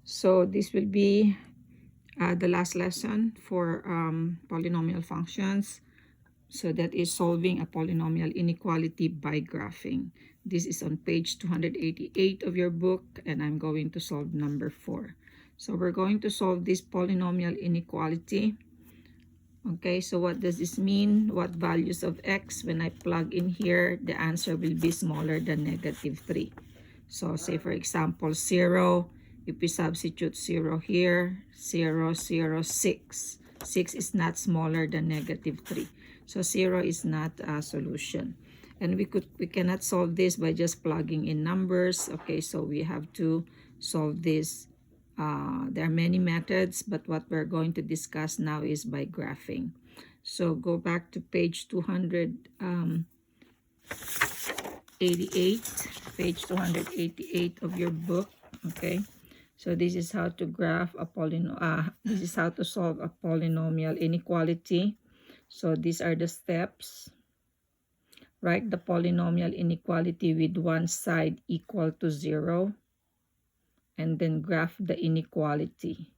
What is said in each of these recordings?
So this will be the last lesson for polynomial functions. So that is solving a polynomial inequality by graphing. This is on page 288 of your book, and I'm going to solve number 4. So we're going to solve this polynomial inequality. Okay, so what does this mean? What values of x, when I plug in here, the answer will be smaller than -3. So say for example 0, if we substitute 0 here, 0, 0, 6. 6 is not smaller than -3. So 0 is not a solution. And we cannot solve this by just plugging in numbers. Okay, so we have to solve this. There are many methods, but what we're going to discuss now is by graphing. So go back to page 288, page 288 of your book. Okay, so this is how to graph a this is how to solve a polynomial inequality. So these are the steps. Write the polynomial inequality with one side equal to 0, and then graph the inequality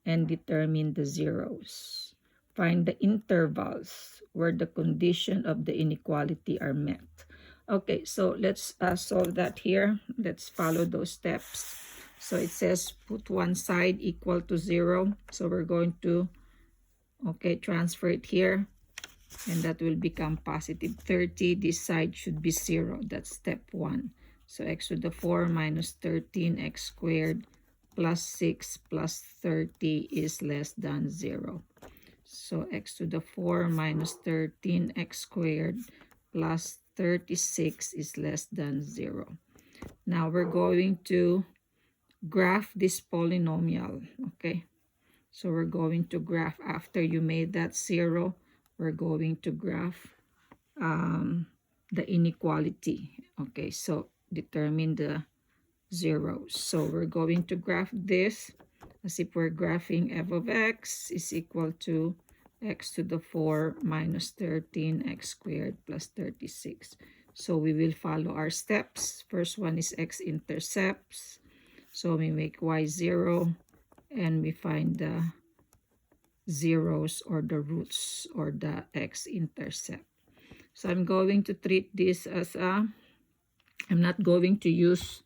and determine the zeros. Find the intervals where the condition of the inequality are met. Okay, so let's solve that here. Let's follow those steps. So it says put one side equal to 0. So we're going to, transfer it here. And that will become positive 30. This side should be 0. That's step 1. So x to the 4 minus 13 x squared plus 6 plus 30 is less than 0. So x to the 4 minus 13 x squared plus 36 is less than 0. Now we're going to graph this polynomial. Okay, so we're going to graph after you made that 0. We're going to graph the inequality. Okay, so determine the zeros. So we're going to graph this as if we're graphing f of x is equal to x to the 4 minus 13 x squared plus 36. So we will follow our steps. First one is x-intercepts. So we make y 0 and we find the zeros or the roots or the x-intercept. So I'm going to treat this as I'm not going to use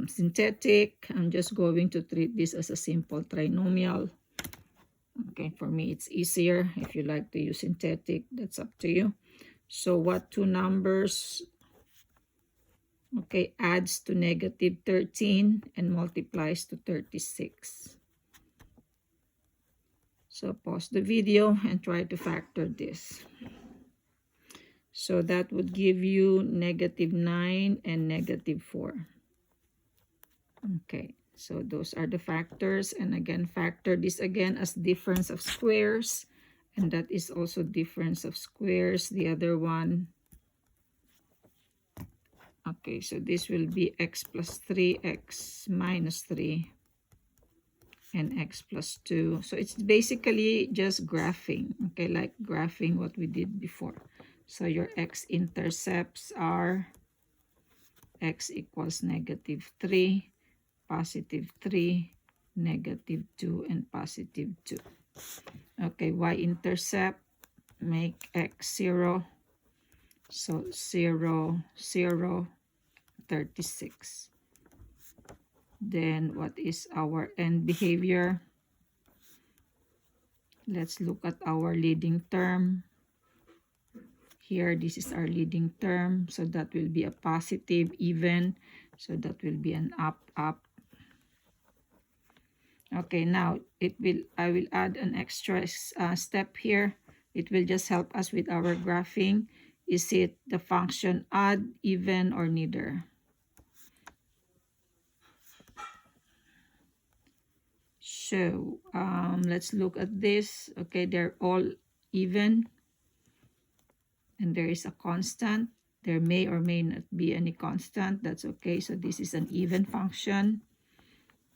synthetic. I'm just going to treat this as a simple trinomial. Okay, for me it's easier. If you like to use synthetic, that's up to you. So what two numbers adds to -13 and multiplies to 36? So pause the video and try to factor this. So that would give you -9 and -4. Okay, so those are the factors. And again, factor this again as difference of squares. And that is also difference of squares. The other one. Okay, so this will be x plus 3, x minus 3, and x plus 2. So it's basically just graphing. Okay, like graphing what we did before. So your x-intercepts are x equals -3, +3, -2, and +2. Okay, y-intercept, make x 0. So 0, 0, 36. Then what is our end behavior? Let's look at our leading term. Here, this is our leading term. So that will be a positive even. So that will be an up, up. Okay, now I will add an extra step here. It will just help us with our graphing. Is it the function odd, even, or neither? So let's look at this. Okay, they're all even. And there is a constant. There may or may not be any constant. That's okay. So this is an even function.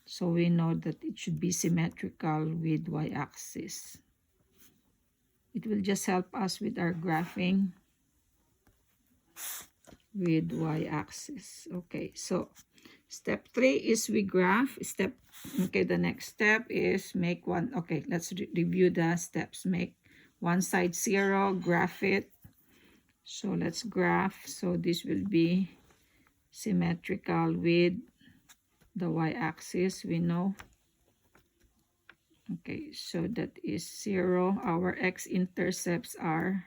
So we know that it should be symmetrical with y-axis. It will just help us with our graphing with y-axis. Okay, so Step 3 is we graph. Okay, the next step is make one. Okay, let's review the steps. Make one side 0, graph it. So let's graph. So this will be symmetrical with the y-axis, we know. Okay, so that is 0. Our x-intercepts are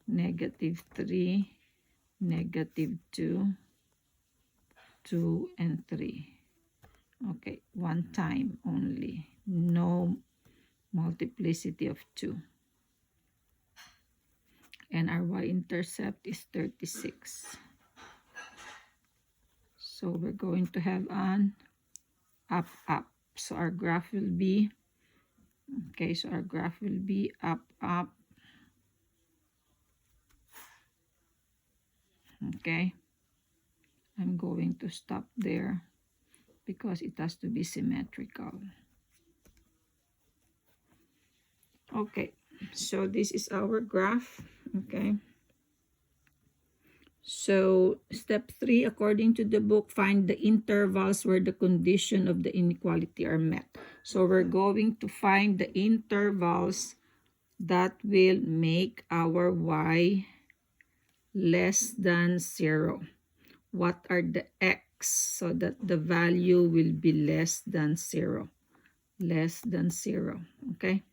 -3, -2, 2, and 3. Okay, one time only. No multiplicity of 2. And our y-intercept is 36. So we're going to have an up, up. So our graph will be, okay, so our graph will be up, up. Okay. I'm going to stop there because it has to be symmetrical. Okay, so this is our graph. Okay. So step 3, according to the book, find the intervals where the condition of the inequality are met. So we're going to find the intervals that will make our y less than 0. What are the x so that the value will be less than 0? Less than 0. Okay.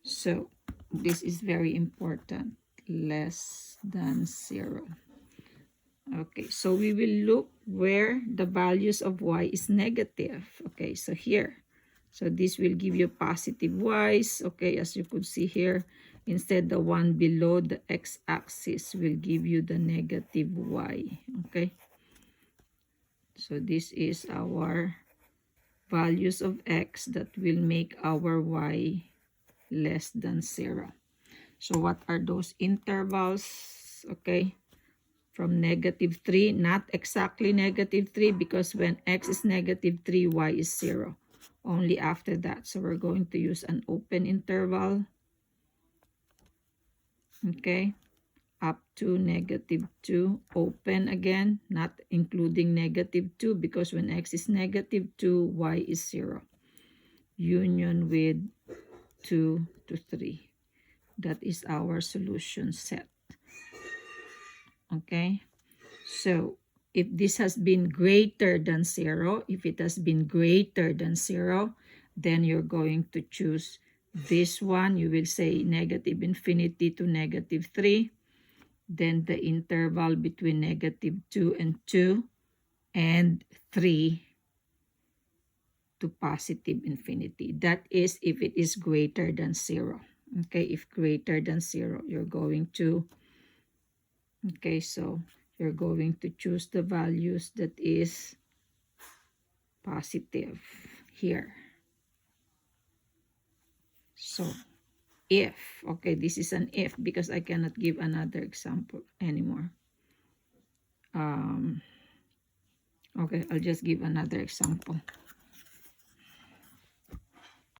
So this is very important. Less than 0. Okay, so we will look where the values of y is negative. Okay, so here. So this will give you positive y's. Okay, as you could see here, instead the one below the x-axis will give you the negative y. Okay. So this is our values of x that will make our y less than 0. So what are those intervals? Okay. From -3, not exactly -3 because when x is -3, y is 0. Only after that. So we're going to use an open interval. Okay. Up to -2. Open again, not including -2 because when x is -2, y is 0. Union with 2 to 3. That is our solution set. Okay. So if this has been greater than 0, if it has been greater than 0, then you're going to choose this one. You will say -infinity to -3. Then the interval between -2 and 2 and 3 to +infinity. That is if it is greater than 0. Okay, if greater than 0, you're going to, okay, so you're going to choose the values that is positive here. So if, okay, this is an if because I cannot give another example anymore. Okay, I'll just give another example.